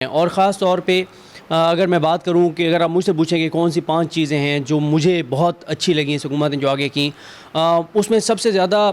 اور خاص طور پہ اگر میں بات کروں کہ اگر آپ مجھ سے پوچھیں کہ کون سی 5 چیزیں ہیں جو مجھے بہت اچھی لگیں اس حکومت نے جو آگے کی، اس میں سب سے زیادہ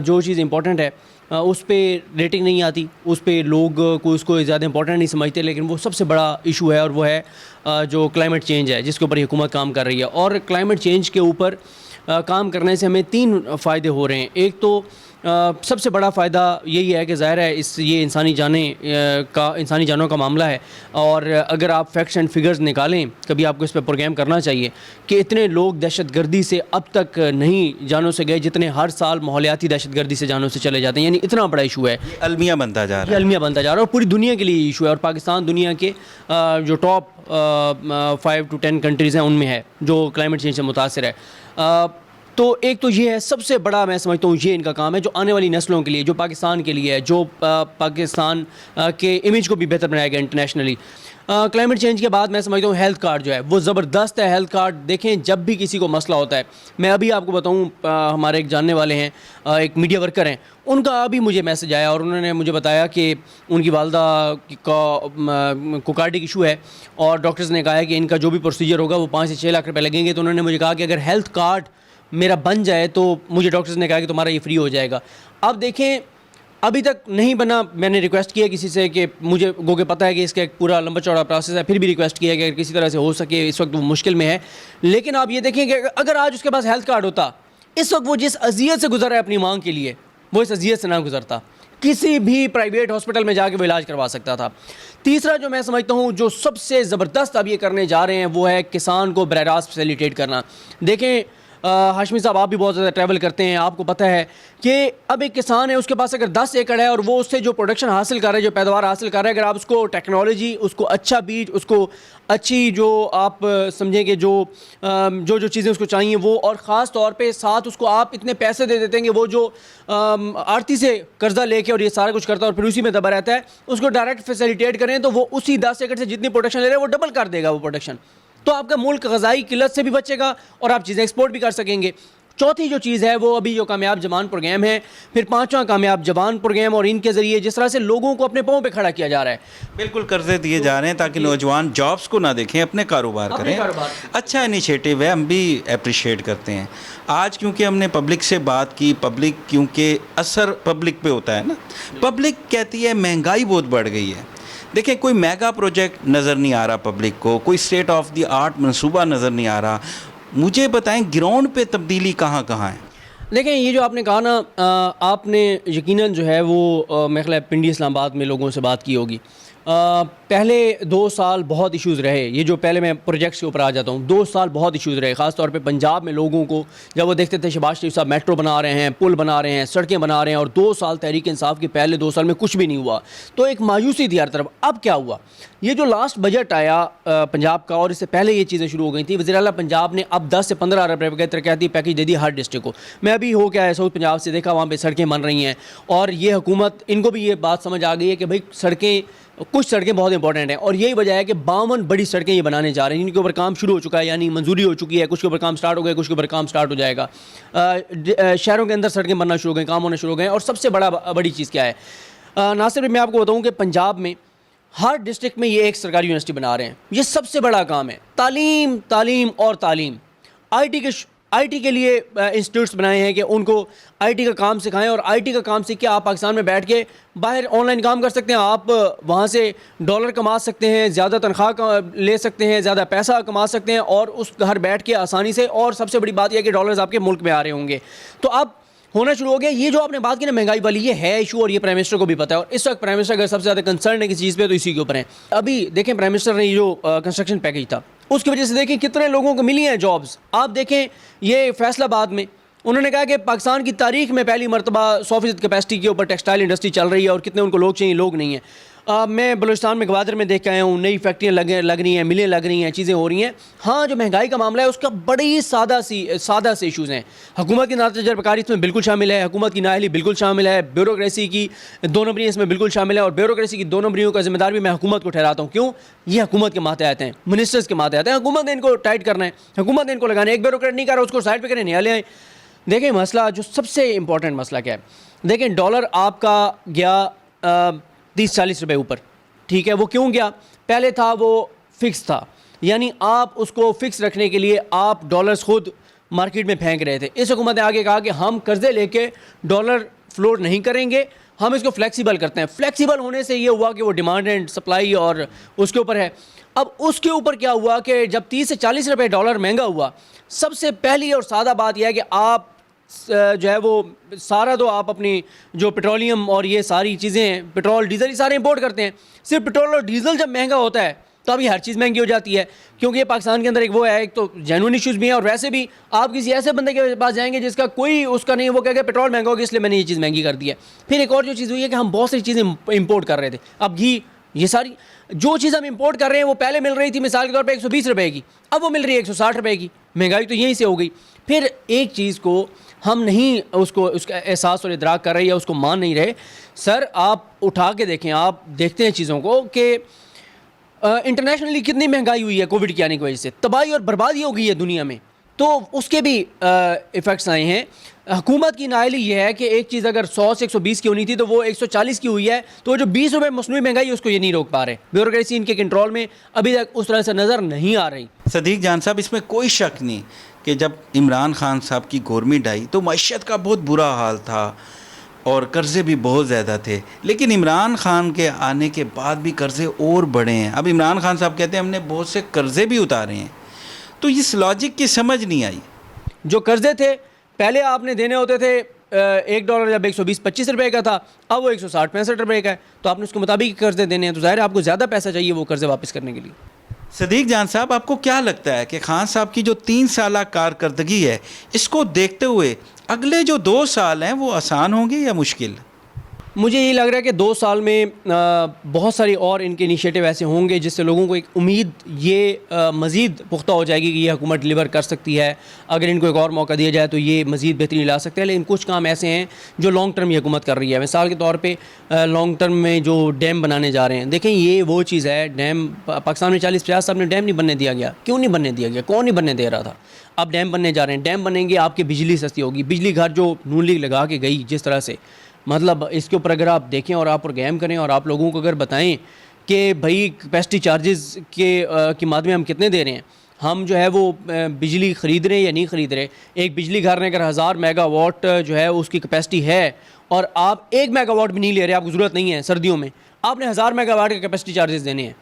جو چیز امپورٹنٹ ہے اس پہ ریٹنگ نہیں آتی، اس پہ لوگ اس کو زیادہ امپورٹنٹ نہیں سمجھتے، لیکن وہ سب سے بڑا ایشو ہے اور وہ ہے جو کلائمیٹ چینج ہے جس کے اوپر یہ حکومت کام کر رہی ہے۔ اور کلائمیٹ چینج کے اوپر کام کرنے سے ہمیں 3 فائدے ہو رہے ہیں۔ ایک تو سب سے بڑا فائدہ یہی ہے کہ ظاہر ہے یہ انسانی جانوں کا معاملہ ہے، اور اگر آپ فیکٹس اینڈ فگرز نکالیں، کبھی آپ کو اس پہ پروگرام کرنا چاہیے کہ اتنے لوگ دہشت گردی سے اب تک نہیں جانوں سے گئے جتنے ہر سال ماحولیاتی دہشت گردی سے جانوں سے چلے جاتے ہیں، یعنی اتنا بڑا ایشو ہے، المیہ بنتا جا رہا یہ المیہ بنتا جا رہا ہے اور پوری دنیا کے لیے یہ ایشو ہے، اور پاکستان دنیا کے جو ٹاپ 5 to 10 کنٹریز ہیں ان میں ہے جو کلائمیٹ چینج سے متاثر ہے۔ تو ایک تو یہ ہے سب سے بڑا، میں سمجھتا ہوں یہ ان کا کام ہے جو آنے والی نسلوں کے لیے، جو پاکستان کے لیے ہے، جو پاکستان کے امیج کو بھی بہتر بنائے گا انٹرنیشنلی۔ کلائمیٹ چینج کے بعد میں سمجھتا ہوں ہیلتھ کارڈ جو ہے وہ زبردست ہے۔ ہیلتھ کارڈ دیکھیں، جب بھی کسی کو مسئلہ ہوتا ہے، میں ابھی آپ کو بتاؤں، ہمارے ایک جاننے والے ہیں، ایک میڈیا ورکر ہیں، ان کا ابھی مجھے میسج آیا اور انہوں نے مجھے بتایا کہ ان کی والدہ کو کارڈک ایشو ہے اور ڈاکٹرز نے کہا ہے کہ ان کا جو بھی پروسیجر ہوگا وہ 5 سے 6 لاکھ روپے لگیں گے۔ تو انہوں نے مجھے کہا کہ اگر ہیلتھ کارڈ میرا بن جائے تو مجھے ڈاکٹرز نے کہا کہ تمہارا یہ فری ہو جائے گا۔ اب دیکھیں، ابھی تک نہیں بنا، میں نے ریکویسٹ کیا کسی سے کہ مجھے گو کہ پتہ ہے کہ اس کا ایک پورا لمبا چوڑا پروسیس ہے، پھر بھی ریکویسٹ کیا کہ اگر کسی طرح سے ہو سکے، اس وقت وہ مشکل میں ہے۔ لیکن آپ یہ دیکھیں کہ اگر آج اس کے پاس ہیلتھ کارڈ ہوتا، اس وقت وہ جس اذیت سے گزر رہا ہے اپنی ماں کے لیے، وہ اس اذیت سے نہ گزرتا، کسی بھی پرائیویٹ ہاسپٹل میں جا کے وہ علاج کروا سکتا تھا۔ تیسرا جو میں سمجھتا ہوں جو سب سے زبردست اب یہ کرنے جا رہے ہیں وہ ہے کسان کو براہ راست فیسیلیٹیٹ کرنا۔ دیکھیں ہاشمی صاحب، آپ بھی بہت زیادہ ٹریول کرتے ہیں، آپ کو پتہ ہے کہ اب ایک کسان ہے، اس کے پاس اگر 10 ایکڑ ہے اور وہ اس سے جو پروڈکشن حاصل کر رہا ہے، جو پیداوار حاصل کر رہا ہے، اگر آپ اس کو ٹیکنالوجی، اس کو اچھا بیج، اس کو اچھی جو آپ سمجھیں کہ جو چیزیں اس کو چاہیے وہ، اور خاص طور پہ ساتھ اس کو آپ اتنے پیسے دے دیتے ہیں کہ وہ جو آڑتی سے قرضہ لے کے اور یہ سارا کچھ کرتا ہے اور پھر اسی میں دبا رہتا ہے، اس کو ڈائریکٹ فیسیلیٹیٹ کریں تو وہ اسی 10 ایکڑ سے جتنی پروڈکشن لے رہے ہیں وہ ڈبل کر دے گا وہ پروڈکشن، تو آپ کا ملک غذائی قلت سے بھی بچے گا اور آپ چیزیں ایکسپورٹ بھی کر سکیں گے۔ چوتھی جو چیز ہے وہ ابھی جو کامیاب جوان پروگرام ہے، پھر 5واں کامیاب جوان پروگرام، اور ان کے ذریعے جس طرح سے لوگوں کو اپنے پاؤں پہ کھڑا کیا جا رہا ہے، بالکل قرضے دیے جا رہے ہیں تاکہ نوجوان جابس کو نہ دیکھیں، اپنے کاروبار کریں۔ اچھا انیشیٹو ہے، ہم بھی اپریشیٹ کرتے ہیں۔ آج کیونکہ ہم نے پبلک سے بات کی، پبلک کیونکہ اثر پبلک پہ ہوتا ہے نا، پبلک کہتی ہے مہنگائی بہت بڑھ گئی ہے۔ دیکھیں، کوئی میگا پروجیکٹ نظر نہیں آ رہا پبلک کو، کوئی اسٹیٹ آف دی آرٹ منصوبہ نظر نہیں آ رہا۔ مجھے بتائیں گراؤنڈ پہ تبدیلی کہاں کہاں ہے؟ دیکھیں یہ جو آپ نے کہا نا، آپ نے یقیناً جو ہے وہ میرے خیال پنڈی اسلام آباد میں لوگوں سے بات کی ہوگی۔ پہلے 2 سال بہت ایشوز رہے، یہ جو پہلے میں پروجیکٹس کے اوپر آ جاتا ہوں، 2 سال بہت ایشوز رہے، خاص طور پہ پنجاب میں لوگوں کو جب وہ دیکھتے تھے شہباز شریف صاحب میٹرو بنا رہے ہیں، پل بنا رہے ہیں، سڑکیں بنا رہے ہیں، اور 2 سال تحریک انصاف کے پہلے 2 سال میں کچھ بھی نہیں ہوا، تو ایک مایوسی تھی ہر طرف۔ اب کیا ہوا؟ یہ جو لاسٹ بجٹ آیا پنجاب کا، اور اس سے پہلے یہ چیزیں شروع ہو گئی تھیں، وزیر اعلیٰ پنجاب نے اب 10 سے 15 ارب روپے کا ترقیاتی پیکج دے دی ہر ڈسٹرکٹ کو۔ میں ابھی ہو کے آیا ساؤتھ پنجاب سے، دیکھا وہاں پہ سڑکیں بن رہی ہیں، اور یہ حکومت، ان کو بھی یہ بات سمجھ آ گئی ہے کہ بھائی کچھ سڑکیں بہت امپورٹنٹ ہیں، اور یہی وجہ ہے کہ 52 بڑی سڑکیں یہ بنانے جا رہے ہیں، ان کے اوپر کام شروع ہو چکا ہے، یعنی منظوری ہو چکی ہے، کچھ کے اوپر کام سٹارٹ ہو گیا، کچھ کے اوپر کام سٹارٹ ہو جائے گا۔ شہروں کے اندر سڑکیں بننا شروع ہو گئیں، کام ہونا شروع ہو گئے ہیں، اور سب سے بڑی چیز کیا ہے؟ ناصر، میں آپ کو بتاؤں کہ پنجاب میں ہر ڈسٹرکٹ میں یہ ایک سرکاری یونیورسٹی بنا رہے ہیں، یہ سب سے بڑا کام ہے۔ تعلیم، تعلیم اور تعلیم۔ آئی ٹی کے لیے انسٹیٹیوٹس بنائے ہیں کہ ان کو آئی ٹی کا کام سکھائیں، اور آئی ٹی کا کام سیکھ کے آپ پاکستان میں بیٹھ کے باہر آن لائن کام کر سکتے ہیں، آپ وہاں سے ڈالر کما سکتے ہیں، زیادہ تنخواہ لے سکتے ہیں، زیادہ پیسہ کما سکتے ہیں، اور اس گھر بیٹھ کے آسانی سے، اور سب سے بڑی بات یہ ہے کہ ڈالرز آپ کے ملک میں آ رہے ہوں گے۔ تو اب ہونا شروع ہو گیا۔ یہ جو آپ نے بات کی نا مہنگائی والی، یہ ہے ایشو، اور یہ پرائم منسٹر کو بھی پتہ ہے، اور اس وقت پرائم منسٹر اگر سب سے زیادہ کنسرن ہے کسی چیز پہ تو اسی کے اوپر ہیں۔ ابھی دیکھیں پرائم منسٹر نے یہ جو کنسٹرکشن پیکج تھا، اس کی وجہ سے دیکھیں کتنے لوگوں کو ملی ہیں جابز۔ آپ دیکھیں یہ فیصل آباد میں انہوں نے کہا کہ پاکستان کی تاریخ میں پہلی مرتبہ 100% کیپیسٹی کے اوپر ٹیکسٹائل انڈسٹری چل رہی ہے، اور کتنے ان کو لوگ چاہیے، لوگ نہیں ہیں۔ میں بلوچستان میں گوادر میں دیکھ کے آیا ہوں، نئی فیکٹریاں لگ رہی ہیں، ملیں لگ رہی ہیں، چیزیں ہو رہی ہیں۔ ہاں، جو مہنگائی کا معاملہ ہے اس کا بڑی سادہ سے ایشوز ہیں۔ حکومت کی ناتجربہ اس میں بالکل شامل ہے، حکومت کی نااہلی بالکل شامل ہے، بیوروکریسی کی 2 نمبری اس میں بالکل شامل ہے، اور بیوروکریسی کی 2 نمبریوں کا ذمہ دار بھی میں حکومت کو ٹھہراتا ہوں۔ کیوں؟ یہ حکومت کے ماتحت ہیں، منسٹرز کے ماتحت ہیں، حکومت نے ان کو ٹائٹ کرنا ہے، حکومت نے ان کو لگانا ہے۔ ایک بیوروکریٹ نہیں کر رہا، اس کو سائڈ پہ کریں، نیا لے آئیں۔ دیکھیں مسئلہ جو سب سے امپورٹنٹ مسئلہ کیا ہے، دیکھیں ڈالر آپ کا گیا 30-40 روپے اوپر، ٹھیک ہے. وہ کیوں گیا؟ پہلے تھا وہ فکس تھا, یعنی آپ اس کو فکس رکھنے کے لیے آپ ڈالرز خود مارکیٹ میں پھینک رہے تھے. اس حکومت نے آگے کہا کہ ہم قرضے لے کے ڈالر فلوٹ نہیں کریں گے, ہم اس کو فلیکسیبل کرتے ہیں. فلیکسیبل ہونے سے یہ ہوا کہ وہ ڈیمانڈ اینڈ سپلائی اور اس کے اوپر ہے. اب اس کے اوپر کیا ہوا کہ جب 30 سے 40 روپے ڈالر مہنگا ہوا, سب سے پہلی اور سادہ بات یہ ہے کہ آپ جو ہے وہ سارا تو آپ اپنی جو پیٹرولیم اور یہ ساری چیزیں ہیں, پیٹرول ڈیزل, یہ سارے امپورٹ کرتے ہیں. صرف پیٹرول اور ڈیزل جب مہنگا ہوتا ہے تو اب یہ ہر چیز مہنگی ہو جاتی ہے, کیونکہ یہ پاکستان کے اندر ایک وہ ہے, ایک تو جینوئن ایشوز بھی ہیں, اور ویسے بھی آپ کسی ایسے بندے کے پاس جائیں گے جس کا کوئی اس کا نہیں, وہ کہے گا پیٹرول مہنگا ہوگا اس لیے میں نے یہ چیز مہنگی کر دی ہے. پھر ایک اور جو چیز ہوئی ہے کہ ہم بہت سی چیزیں امپورٹ کر رہے تھے. اب گھی, یہ ساری جو چیز ہم امپورٹ کر رہے ہیں وہ پہلے مل رہی تھی مثال کے طور پہ 120 روپے کی, اب وہ مل رہی ہے 160 روپے کی. مہنگائی تو یہیں سے ہو گئی. پھر ایک چیز کو ہم نہیں اس کا احساس اور ادراک کر رہے یا اس کو مان نہیں رہے. سر آپ اٹھا کے دیکھیں, آپ دیکھتے ہیں چیزوں کو کہ انٹرنیشنلی کتنی مہنگائی ہوئی ہے کووڈ کی آنے کی وجہ سے, تباہی اور بربادی ہو گئی ہے دنیا میں, تو اس کے بھی ایفیکٹس آئے ہیں. حکومت کی نااہلی یہ ہے کہ ایک چیز اگر 100 سے 120 کی ہونی تھی تو وہ 140 کی ہوئی ہے, تو جو 20 روپے مصنوعی مہنگائی اس کو یہ نہیں روک پا رہے. بیوروکریسی ان کے کنٹرول میں ابھی تک اس طرح سے نظر نہیں آ رہی. صدیق جان صاحب, اس میں کوئی شک نہیں کہ جب عمران خان صاحب کی گورنمنٹ آئی تو معیشت کا بہت برا حال تھا اور قرضے بھی بہت زیادہ تھے, لیکن عمران خان کے آنے کے بعد بھی قرضے اور بڑھے ہیں. اب عمران خان صاحب کہتے ہیں ہم نے بہت سے قرضے بھی اتارے ہیں, تو اس لاجک کی سمجھ نہیں آئی. جو قرضے تھے پہلے آپ نے دینے ہوتے تھے $1 جب 120-25 روپے کا تھا, اب وہ 160-65 روپے کا ہے, تو آپ نے اس کے مطابق قرضے دینے ہیں, تو ظاہر ہے آپ کو زیادہ پیسہ چاہیے وہ قرضے واپس کرنے کے لیے. صدیق جان صاحب, آپ کو کیا لگتا ہے کہ خان صاحب کی جو 3 سالہ کارکردگی ہے اس کو دیکھتے ہوئے اگلے جو 2 سال ہیں وہ آسان ہوں گے یا مشکل؟ مجھے یہ لگ رہا ہے کہ 2 سال میں بہت ساری اور ان کے انیشیٹو ایسے ہوں گے جس سے لوگوں کو ایک امید یہ مزید پختہ ہو جائے گی کہ یہ حکومت ڈلیور کر سکتی ہے. اگر ان کو ایک اور موقع دیا جائے تو یہ مزید بہتری لا سکتے ہیں. لیکن کچھ کام ایسے ہیں جو لانگ ٹرم یہ حکومت کر رہی ہے. مثال کے طور پہ لانگ ٹرم میں جو ڈیم بنانے جا رہے ہیں, دیکھیں یہ وہ چیز ہے, ڈیم پاکستان میں 40-50 سال میں ڈیم نہیں بننے دیا گیا. کیوں نہیں بننے دیا گیا؟ کون نہیں بننے دے رہا تھا؟ اب ڈیم بننے جا رہے ہیں, ڈیم بنیں گے, آپ کی بجلی سستی ہوگی. بجلی گھر جو نون لیگ لگا کے گئی جس طرح سے, مطلب اس کے اوپر اگر آپ دیکھیں اور آپ پروگرام کریں اور آپ لوگوں کو اگر بتائیں کہ بھائی کیپیسٹی چارجز کے ماد میں ہم کتنے دے رہے ہیں, ہم جو ہے وہ بجلی خرید رہے ہیں یا نہیں خرید رہے. ایک بجلی گھر نے اگر 1000 میگا واٹ جو ہے اس کی کیپیسٹی ہے اور آپ 1 میگا واٹ بھی نہیں لے رہے, آپ کو ضرورت نہیں ہے سردیوں میں, آپ نے 1000 میگا واٹ کے کیپیسٹی چارجز دینے ہیں.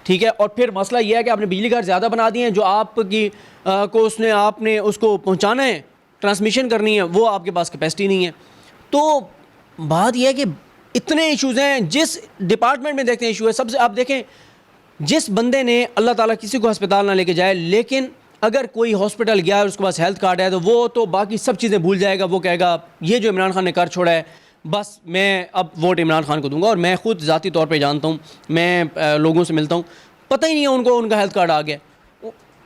ٹھیک ہے, اور پھر مسئلہ یہ ہے کہ آپ نے بجلی گھر زیادہ بنا دیے ہیں, جو آپ کی کو آپ نے اس کو پہنچانا ہے, ٹرانسمیشن کرنی ہے, وہ آپ کے پاس کیپیسٹی نہیں ہے. تو بات یہ ہے کہ اتنے ایشوز ہیں, جس ڈپارٹمنٹ میں دیکھتے ہیں ایشو ہے. سب سے آپ دیکھیں, جس بندے نے اللہ تعالیٰ کسی کو ہسپتال نہ لے کے جائے, لیکن اگر کوئی ہاسپٹل گیا اور اس کے پاس ہیلتھ کارڈ ہے تو وہ تو باقی سب چیزیں بھول جائے گا. وہ کہے گا یہ جو عمران خان نے کر چھوڑا ہے بس میں اب ووٹ عمران خان کو دوں گا. اور میں خود ذاتی طور پہ جانتا ہوں, میں لوگوں سے ملتا ہوں, پتہ ہی نہیں ہے ان کو ان کا ہیلتھ کارڈ آ گیا,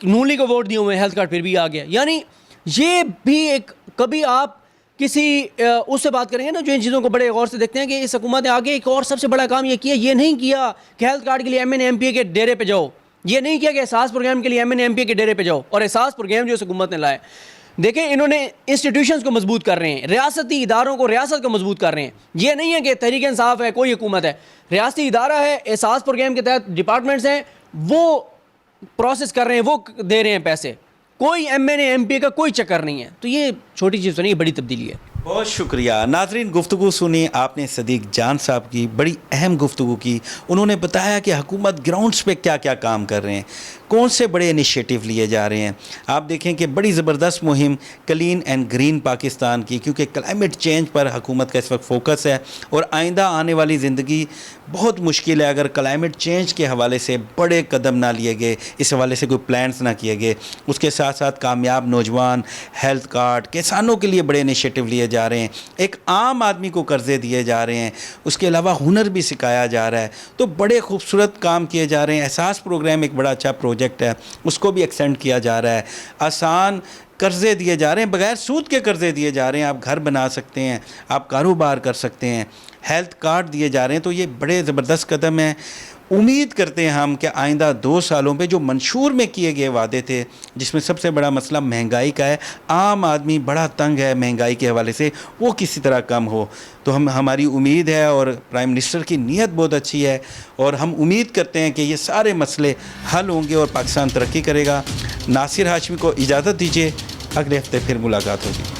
نون لیگ کو ووٹ دیے ہوئے, ہیلتھ کارڈ پھر بھی آ گیا. یعنی یہ بھی ایک, کبھی آپ کسی اس سے بات کریں گے نا جو ان چیزوں کو بڑے غور سے دیکھتے ہیں کہ اس حکومت نے آگے ایک اور سب سے بڑا کام یہ کیا, یہ نہیں کیا کہ ہیلتھ کارڈ کے لیے ایم این ایم پی اے کے ڈیرے پہ جاؤ, یہ نہیں کیا کہ احساس پروگرام کے لیے ایم این ایم پی اے کے ڈیرے پہ جاؤ. اور احساس پروگرام جو اس حکومت نے لائے, دیکھیں انہوں نے انسٹیٹیوشنز کو مضبوط کر رہے ہیں, ریاستی اداروں کو, ریاست کو مضبوط کر رہے ہیں. یہ نہیں ہے کہ تحریک انصاف ہے کوئی حکومت ہے, ریاستی ادارہ ہے, احساس پروگرام کے تحت ڈپارٹمنٹس ہیں, وہ پروسیس کر رہے ہیں, وہ دے رہے ہیں پیسے, کوئی M N A M P کا کوئی چکر نہیں ہے. تو یہ چھوٹی چیز تو نہیں, بڑی تبدیلی ہے. بہت شکریہ. ناظرین, گفتگو سنی آپ نے صدیق جان صاحب کی, بڑی اہم گفتگو کی. انہوں نے بتایا کہ حکومت گراؤنڈز پہ کیا کیا کام کر رہے ہیں, کون سے بڑے انیشیٹو لیے جا رہے ہیں. آپ دیکھیں کہ بڑی زبردست مہم کلین اینڈ گرین پاکستان کی, کیونکہ کلائمیٹ چینج پر حکومت کا اس وقت فوکس ہے اور آئندہ آنے والی زندگی بہت مشکل ہے اگر کلائمیٹ چینج کے حوالے سے بڑے قدم نہ لیے گئے, اس حوالے سے کوئی پلانس نہ کیے گئے. اس کے ساتھ ساتھ کامیاب نوجوان, ہیلتھ کارڈ, کسانوں کے لیے بڑے انیشیٹو لیے جا رہے ہیں, ایک عام آدمی کو قرضے دیے جا رہے ہیں, اس کے علاوہ ہنر بھی سکھایا جا رہا ہے. تو بڑے خوبصورت کام کیے جا رہے ہیں. احساس پروگرام ایک بڑا اچھا پروجیکٹ ہے, اس کو بھی ایکسٹینڈ کیا جا رہا ہے. آسان قرضے دیے جا رہے ہیں, بغیر سود کے قرضے دیے جا رہے ہیں. آپ گھر بنا سکتے ہیں, آپ کاروبار کر سکتے ہیں, ہیلتھ کارڈ دیے جا رہے ہیں. تو یہ بڑے زبردست قدم ہیں. امید کرتے ہیں ہم کہ آئندہ 2 سالوں پہ جو منشور میں کیے گئے وعدے تھے، جس میں سب سے بڑا مسئلہ مہنگائی کا ہے، عام آدمی بڑا تنگ ہے مہنگائی کے حوالے سے، وہ کسی طرح کم ہو. تو ہماری امید ہے، اور پرائم منسٹر کی نیت بہت اچھی ہے، اور ہم امید کرتے ہیں کہ یہ سارے مسئلے حل ہوں گے اور پاکستان ترقی کرے گا. ناصر ہاشمی کو اجازت دیجیے، اگلے ہفتے پھر ملاقات ہوگی.